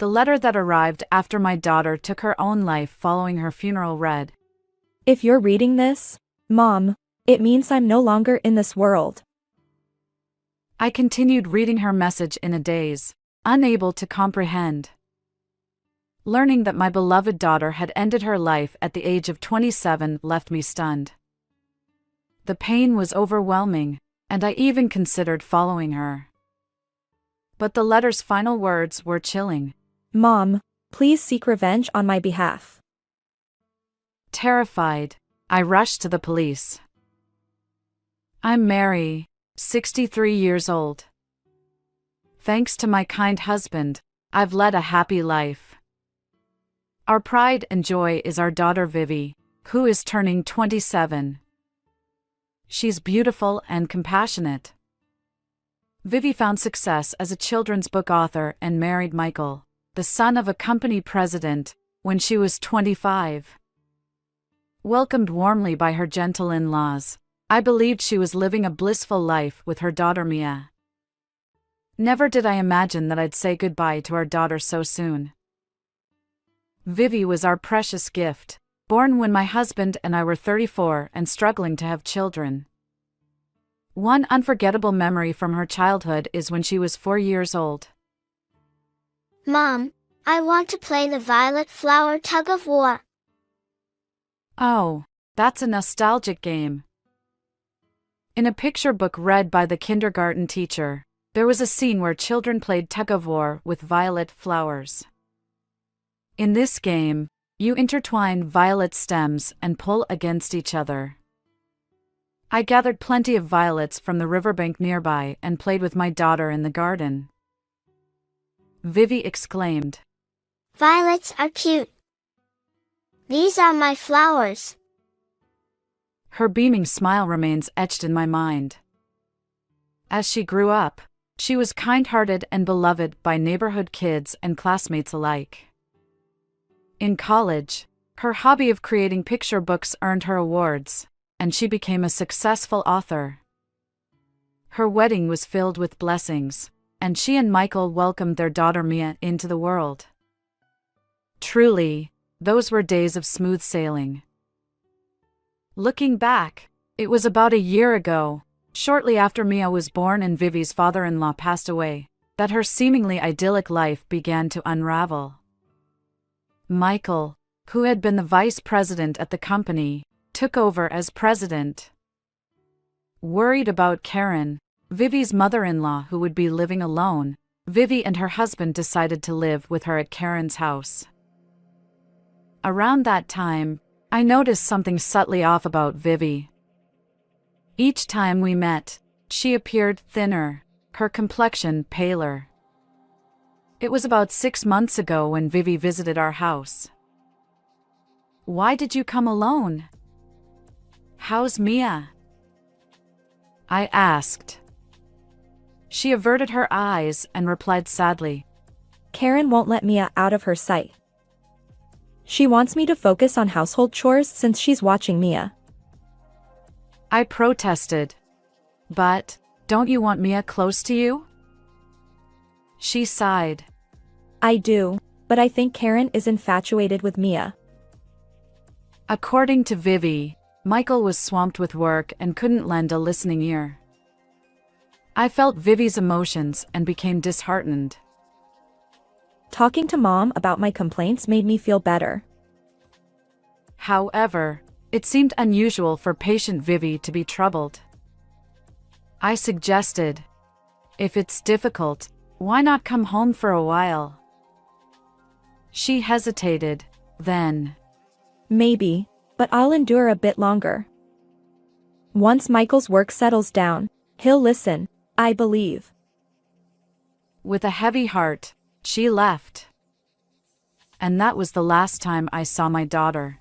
The letter that arrived after my daughter took her own life following her funeral read, "If you're reading this, Mom, it means I'm no longer in this world." I continued reading her message in a daze, unable to comprehend. Learning that my beloved daughter had ended her life at the age of 27 left me stunned. The pain was overwhelming, and I even considered following her. But the letter's final words were chilling. "Mom, please seek revenge on my behalf." Terrified, I rushed to the police. I'm Mary, 63 years old. Thanks to my kind husband, I've led a happy life. Our pride and joy is our daughter Vivi, who is turning 27. She's beautiful and compassionate. Vivi found success as a children's book author and married Michael, the son of a company president, when she was 25. Welcomed warmly by her gentle in-laws, I believed she was living a blissful life with her daughter Mia. Never did I imagine that I'd say goodbye to our daughter so soon. Vivi was our precious gift, born when my husband and I were 34 and struggling to have children. One unforgettable memory from her childhood is when she was 4 years old. "Mom, I want to play the violet flower tug of war." Oh, that's a nostalgic game. In a picture book read by the kindergarten teacher, there was a scene where children played tug of war with violet flowers. In this game, you intertwine violet stems and pull against each other. I gathered plenty of violets from the riverbank nearby and played with my daughter in the garden. Vivi exclaimed, "Violets are cute. These are my flowers." Her beaming smile remains etched in my mind. As she grew up, she was kind-hearted and beloved by neighborhood kids and classmates alike. In college, her hobby of creating picture books earned her awards, and she became a successful author. Her wedding was filled with blessings, and she and Michael welcomed their daughter Mia into the world. Truly, those were days of smooth sailing. Looking back, it was about a year ago, shortly after Mia was born and Vivi's father-in-law passed away, that her seemingly idyllic life began to unravel. Michael, who had been the vice president at the company, took over as president. Worried about Karen, Vivi's mother-in-law who would be living alone, Vivi and her husband decided to live with her at Karen's house. Around that time, I noticed something subtly off about Vivi. Each time we met, she appeared thinner, her complexion paler. It was about 6 months ago when Vivi visited our house. "Why did you come alone? How's Mia?" I asked. She averted her eyes and replied sadly, "Karen won't let Mia out of her sight. She wants me to focus on household chores since she's watching Mia." I protested. "But, don't you want Mia close to you?" She sighed. "I do, but I think Karen is infatuated with Mia." According to Vivi, Michael was swamped with work and couldn't lend a listening ear. I felt Vivi's emotions and became disheartened. Talking to Mom about my complaints made me feel better. However, it seemed unusual for patient Vivi to be troubled. I suggested, "If it's difficult, why not come home for a while?" She hesitated, then, "Maybe, but I'll endure a bit longer. Once Michael's work settles down, he'll listen, I believe." With a heavy heart, she left. And that was the last time I saw my daughter.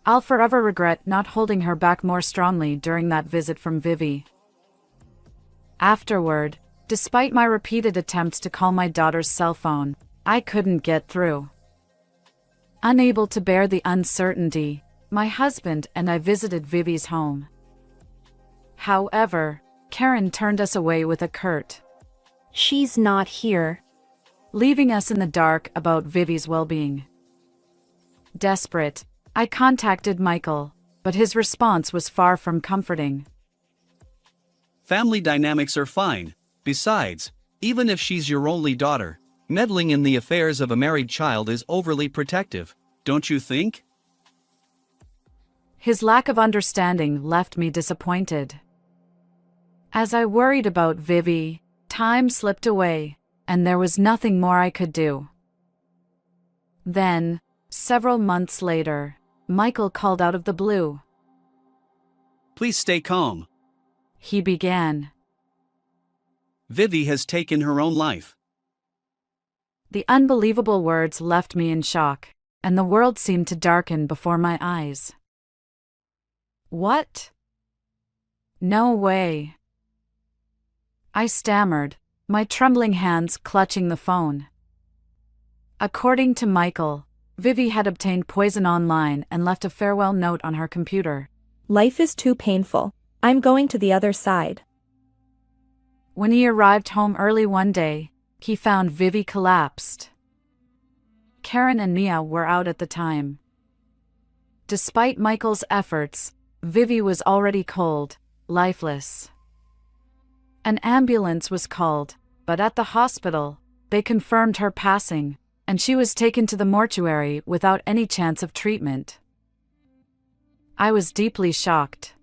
I'll forever regret not holding her back more strongly during that visit from Vivi. Afterward, despite my repeated attempts to call my daughter's cell phone, I couldn't get through. Unable to bear the uncertainty, my husband and I visited Vivi's home. However, Karen turned us away with a curt, "She's not here." leaving us in the dark about Vivi's well-being. Desperate, I contacted Michael, but his response was far from comforting. Family dynamics are fine. Besides, even if she's your only daughter, meddling in the affairs of a married child is overly protective, don't you think? His lack of understanding left me disappointed. As I worried about Vivi, time slipped away, and there was nothing more I could do. Then, several months later, Michael called out of the blue. Please stay calm. He began. Vivi has taken her own life. The unbelievable words left me in shock, and the world seemed to darken before my eyes. What? No way. I stammered, my trembling hands clutching the phone. According to Michael, Vivi had obtained poison online and left a farewell note on her computer. Life is too painful. I'm going to the other side. When he arrived home early one day, he found Vivi collapsed. Karen and Mia were out at the time. Despite Michael's efforts, Vivi was already cold, lifeless. An ambulance was called, but at the hospital, they confirmed her passing, and she was taken to the mortuary without any chance of treatment. I was deeply shocked.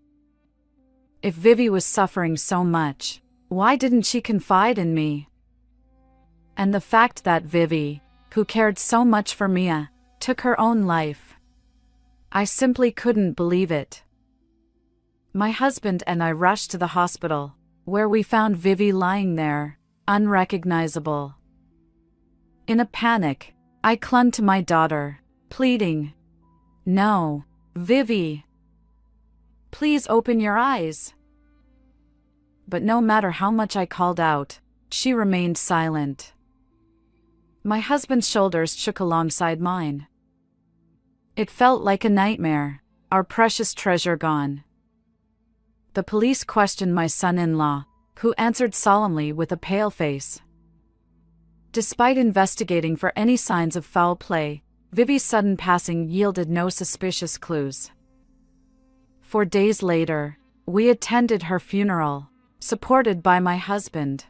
If Vivi was suffering so much, why didn't she confide in me? And the fact that Vivi, who cared so much for Mia, took her own life. I simply couldn't believe it. My husband and I rushed to the hospital, where we found Vivi lying there, unrecognizable. In a panic, I clung to my daughter, pleading, "No, Vivi. Please open your eyes." But no matter how much I called out, she remained silent. My husband's shoulders shook alongside mine. It felt like a nightmare, our precious treasure gone. The police questioned my son-in-law, who answered solemnly with a pale face. Despite investigating for any signs of foul play, Vivi's sudden passing yielded no suspicious clues. 4 days later, we attended her funeral, supported by my husband.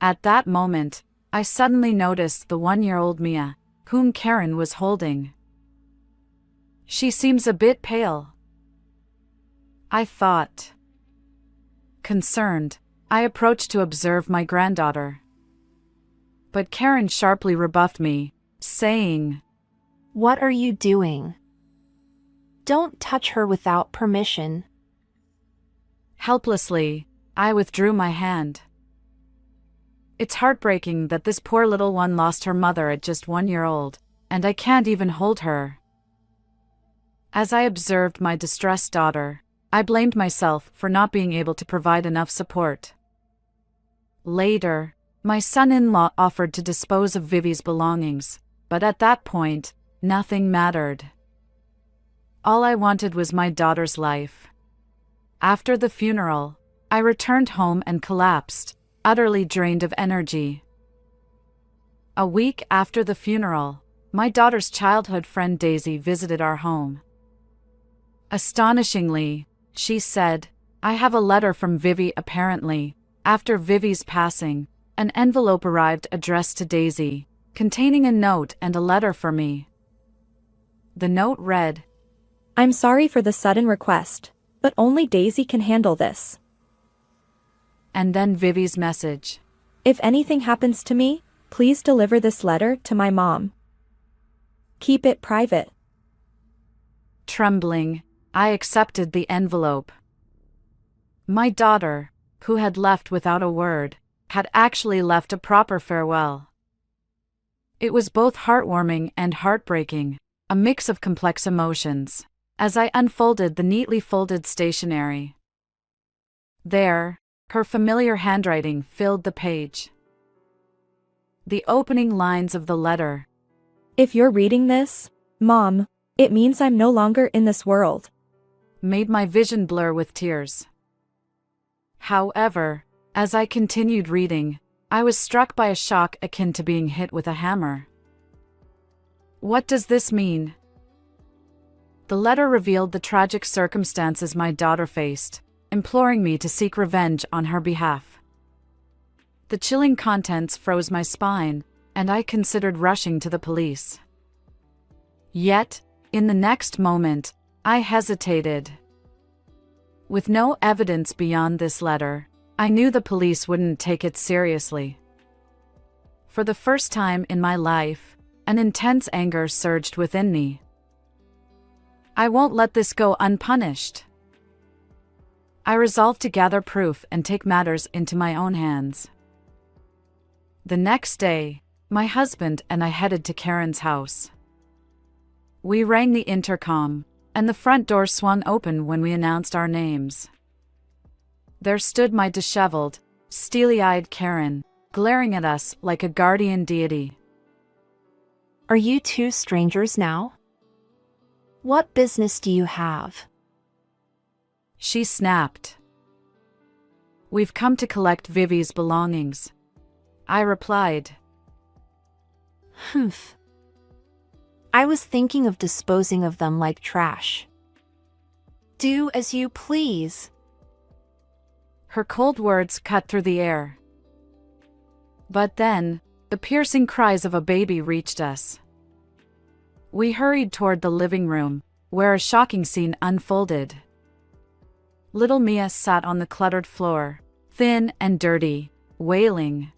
At that moment, I suddenly noticed the 1-year-old Mia, whom Karen was holding. She seems a bit pale, I thought. Concerned, I approached to observe my granddaughter. But Karen sharply rebuffed me, saying, "What are you doing? Don't touch her without permission." Helplessly, I withdrew my hand. It's heartbreaking that this poor little one lost her mother at just 1 year old, and I can't even hold her. As I observed my distressed daughter, I blamed myself for not being able to provide enough support. Later, my son-in-law offered to dispose of Vivi's belongings, but at that point, nothing mattered. All I wanted was my daughter's life. After the funeral, I returned home and collapsed, utterly drained of energy. A week after the funeral, my daughter's childhood friend Daisy visited our home. Astonishingly, she said, "I have a letter from Vivi." Apparently, after Vivi's passing, an envelope arrived addressed to Daisy, containing a note and a letter for me. The note read, I'm sorry for the sudden request, but only Daisy can handle this. And then Vivi's message. If anything happens to me, please deliver this letter to my mom. Keep it private. Trembling, I accepted the envelope. My daughter, who had left without a word, had actually left a proper farewell. It was both heartwarming and heartbreaking, a mix of complex emotions, as I unfolded the neatly folded stationery. There, her familiar handwriting filled the page. The opening lines of the letter. If you're reading this, Mom, it means I'm no longer in this world. Made my vision blur with tears. However, as I continued reading, I was struck by a shock akin to being hit with a hammer. What does this mean? The letter revealed the tragic circumstances my daughter faced, imploring me to seek revenge on her behalf. The chilling contents froze my spine, and I considered rushing to the police. Yet, in the next moment, I hesitated. With no evidence beyond this letter, I knew the police wouldn't take it seriously. For the first time in my life, an intense anger surged within me. I won't let this go unpunished. I resolved to gather proof and take matters into my own hands. The next day, my husband and I headed to Karen's house. We rang the intercom, and the front door swung open when we announced our names. There stood my disheveled, steely-eyed Karen, glaring at us like a guardian deity. Are you two strangers now? What business do you have? She snapped. We've come to collect Vivi's belongings. I replied. Humph. I was thinking of disposing of them like trash. Do as you please. Her cold words cut through the air. But then, the piercing cries of a baby reached us. We hurried toward the living room, where a shocking scene unfolded. Little Mia sat on the cluttered floor, thin and dirty, wailing.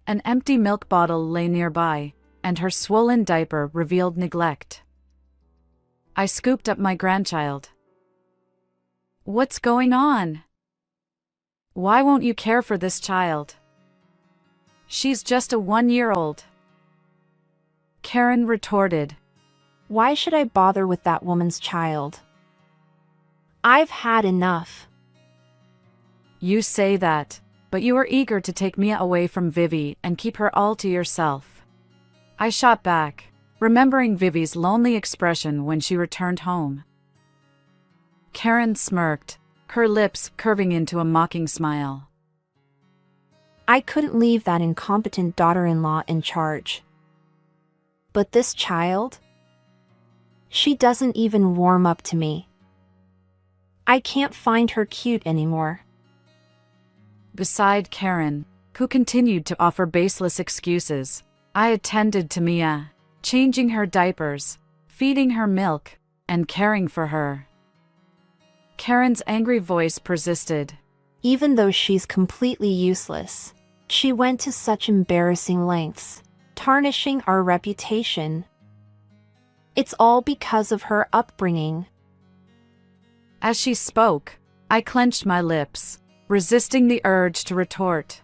An empty milk bottle lay nearby, and her swollen diaper revealed neglect. I scooped up my grandchild. What's going on? Why won't you care for this child? She's just a 1-year-old. Karen retorted. Why should I bother with that woman's child? I've had enough. You say that, but you are eager to take Mia away from Vivi and keep her all to yourself. I shot back, remembering Vivi's lonely expression when she returned home. Karen smirked, her lips curving into a mocking smile. I couldn't leave that incompetent daughter-in-law in charge. But this child? She doesn't even warm up to me. I can't find her cute anymore. Beside Karen, who continued to offer baseless excuses, I attended to Mia, changing her diapers, feeding her milk, and caring for her. Karen's angry voice persisted. Even though she's completely useless, she went to such embarrassing lengths, tarnishing our reputation. It's all because of her upbringing. As she spoke, I clenched my lips, resisting the urge to retort.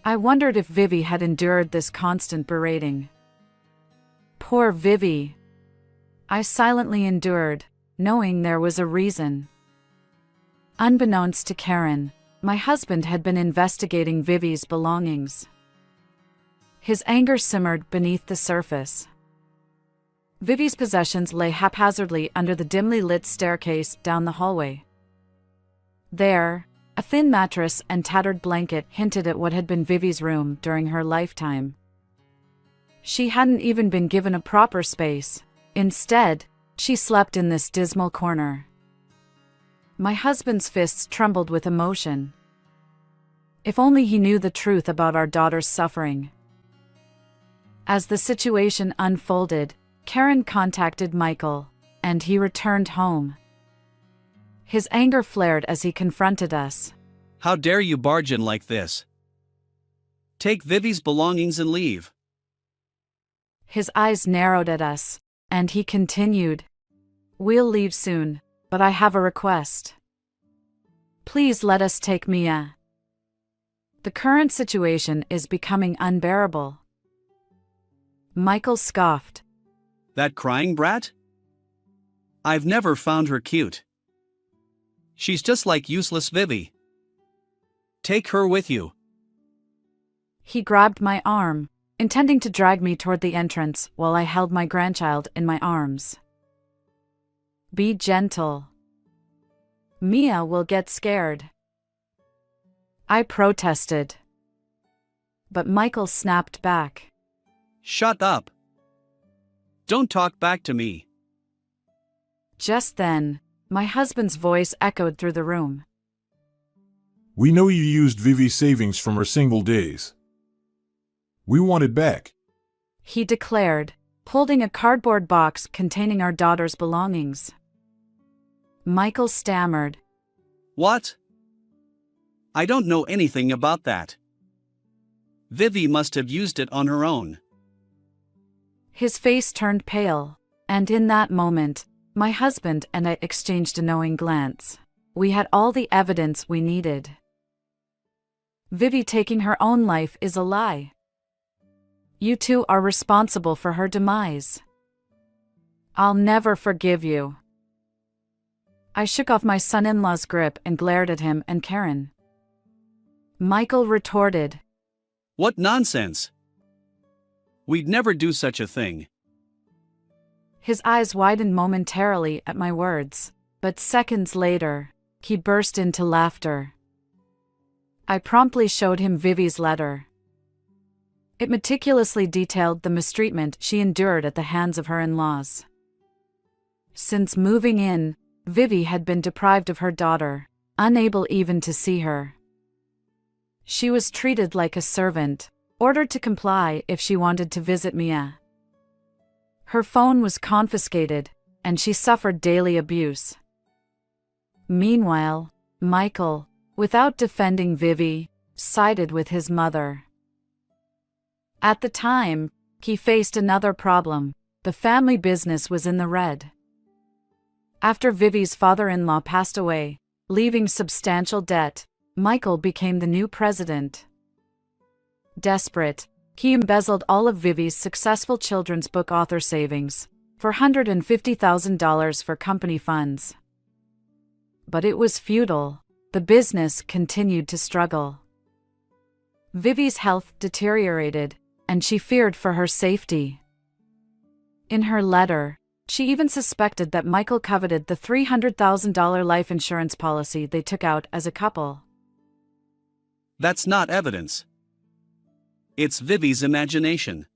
I wondered if Vivi had endured this constant berating. Poor Vivi. I silently endured, knowing there was a reason. Unbeknownst to Karen, my husband had been investigating Vivi's belongings. His anger simmered beneath the surface. Vivi's possessions lay haphazardly under the dimly lit staircase down the hallway. There, a thin mattress and tattered blanket hinted at what had been Vivi's room during her lifetime. She hadn't even been given a proper space. Instead, she slept in this dismal corner. My husband's fists trembled with emotion. If only he knew the truth about our daughter's suffering. As the situation unfolded, Karen contacted Michael, and he returned home. His anger flared as he confronted us. How dare you barge in like this? Take Vivi's belongings and leave. His eyes narrowed at us, and he continued. We'll leave soon, but I have a request. Please let us take Mia. The current situation is becoming unbearable. Michael scoffed. That crying brat? I've never found her cute. She's just like useless Vivi. Take her with you. He grabbed my arm, intending to drag me toward the entrance while I held my grandchild in my arms. Be gentle. Mia will get scared. I protested. but Michael snapped back. Shut up. Don't talk back to me. Just then, my husband's voice echoed through the room. We know you used Vivi's savings from her single days. We want it back. He declared, holding a cardboard box containing our daughter's belongings. Michael stammered. What? I don't know anything about that. Vivi must have used it on her own. His face turned pale, and in that moment, my husband and I exchanged a knowing glance. We had all the evidence we needed. Vivi taking her own life is a lie. You two are responsible for her demise. I'll never forgive you. I shook off my son-in-law's grip and glared at him and Karen. Michael retorted. What nonsense! We'd never do such a thing. His eyes widened momentarily at my words, but seconds later, he burst into laughter. I promptly showed him Vivi's letter. It meticulously detailed the mistreatment she endured at the hands of her in-laws. Since moving in, Vivi had been deprived of her daughter, unable even to see her. She was treated like a servant, ordered to comply if she wanted to visit Mia. Her phone was confiscated, and she suffered daily abuse. Meanwhile, Michael, without defending Vivi, sided with his mother. At the time, he faced another problem. The family business was in the red. After Vivi's father-in-law passed away, leaving substantial debt, Michael became the new president. Desperate, he embezzled all of Vivi's successful children's book author savings, $450,000 for company funds. But it was futile. The business continued to struggle. Vivi's health deteriorated, and she feared for her safety. In her letter, she even suspected that Michael coveted the $300,000 life insurance policy they took out as a couple. That's not evidence. It's Vivi's imagination.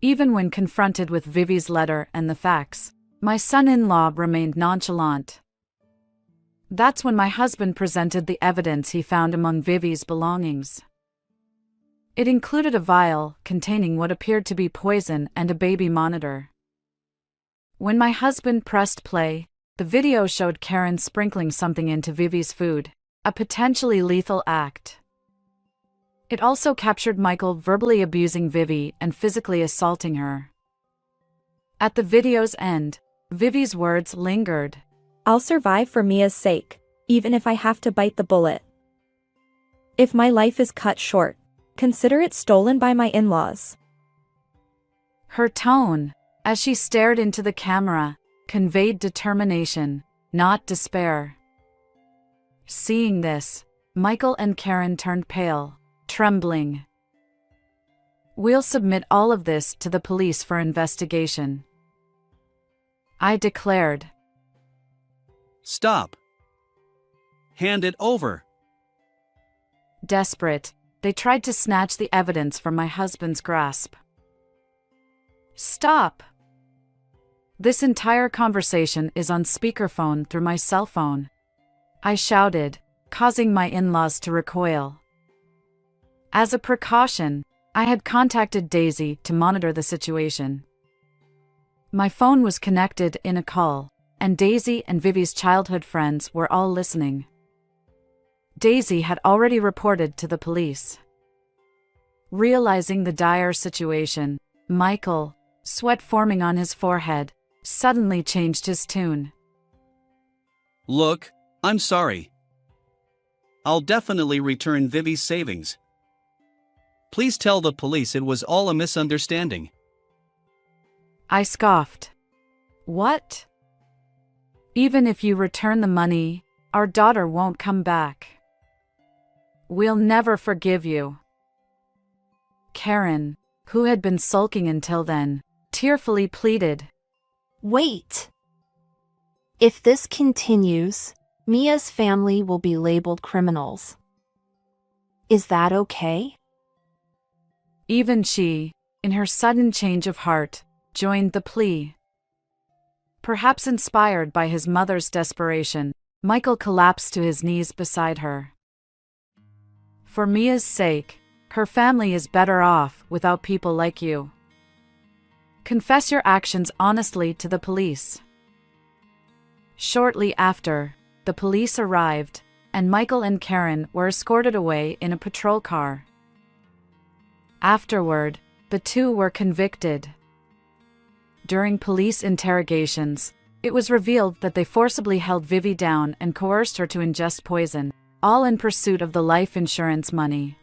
Even when confronted with Vivi's letter and the facts, my son-in-law remained nonchalant. That's when my husband presented the evidence he found among Vivi's belongings. It included a vial containing what appeared to be poison and a baby monitor. When my husband pressed play, the video showed Karen sprinkling something into Vivi's food, a potentially lethal act. It also captured Michael verbally abusing Vivi and physically assaulting her. At the video's end, Vivi's words lingered. I'll survive for Mia's sake, even if I have to bite the bullet. If my life is cut short, consider it stolen by my in-laws. Her tone, as she stared into the camera, conveyed determination, not despair. Seeing this, Michael and Karen turned pale, trembling. We'll submit all of this to the police for investigation, I declared. Stop. Hand it over. Desperate, they tried to snatch the evidence from my husband's grasp. Stop! This entire conversation is on speakerphone through my cell phone, I shouted, causing my in-laws to recoil. As a precaution, I had contacted Daisy to monitor the situation. My phone was connected in a call, and Daisy and Vivi's childhood friends were all listening. Daisy had already reported to the police. Realizing the dire situation, Michael, sweat forming on his forehead, suddenly changed his tune. Look, I'm sorry. I'll definitely return Vivi's savings. Please tell the police it was all a misunderstanding. I scoffed. What? Even if you return the money, our daughter won't come back. We'll never forgive you. Karen, who had been sulking until then, tearfully pleaded. Wait. If this continues, Mia's family will be labeled criminals. Is that okay? Even she, in her sudden change of heart, joined the plea. Perhaps inspired by his mother's desperation, Michael collapsed to his knees beside her. For Mia's sake, her family is better off without people like you. Confess your actions honestly to the police. Shortly after, the police arrived, and Michael and Karen were escorted away in a patrol car. Afterward, the two were convicted. During police interrogations, it was revealed that they forcibly held Vivi down and coerced her to ingest poison, all in pursuit of the life insurance money.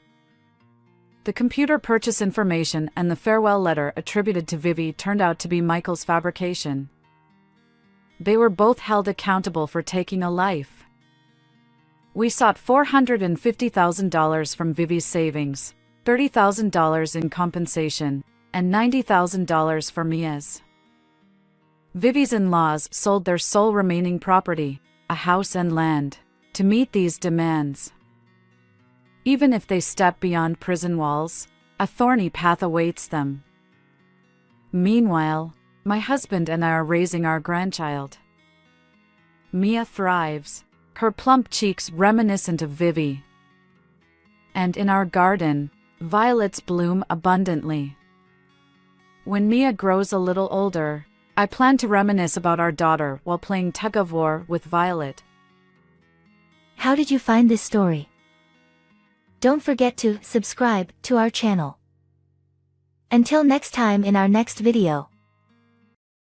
The computer purchase information and the farewell letter attributed to Vivi turned out to be Michael's fabrication. They were both held accountable for taking a life. We sought $450,000 from Vivi's savings, $30,000 in compensation, and $90,000 for Mia's. Vivi's in-laws sold their sole remaining property, a house and land, to meet these demands. Even if they step beyond prison walls, a thorny path awaits them. Meanwhile, my husband and I are raising our grandchild. Mia thrives, her plump cheeks reminiscent of Vivi. And in our garden, violets bloom abundantly. When Mia grows a little older, I plan to reminisce about our daughter while playing tug-of-war with Violet. How did you find this story? Don't forget to subscribe to our channel. Until next time in our next video.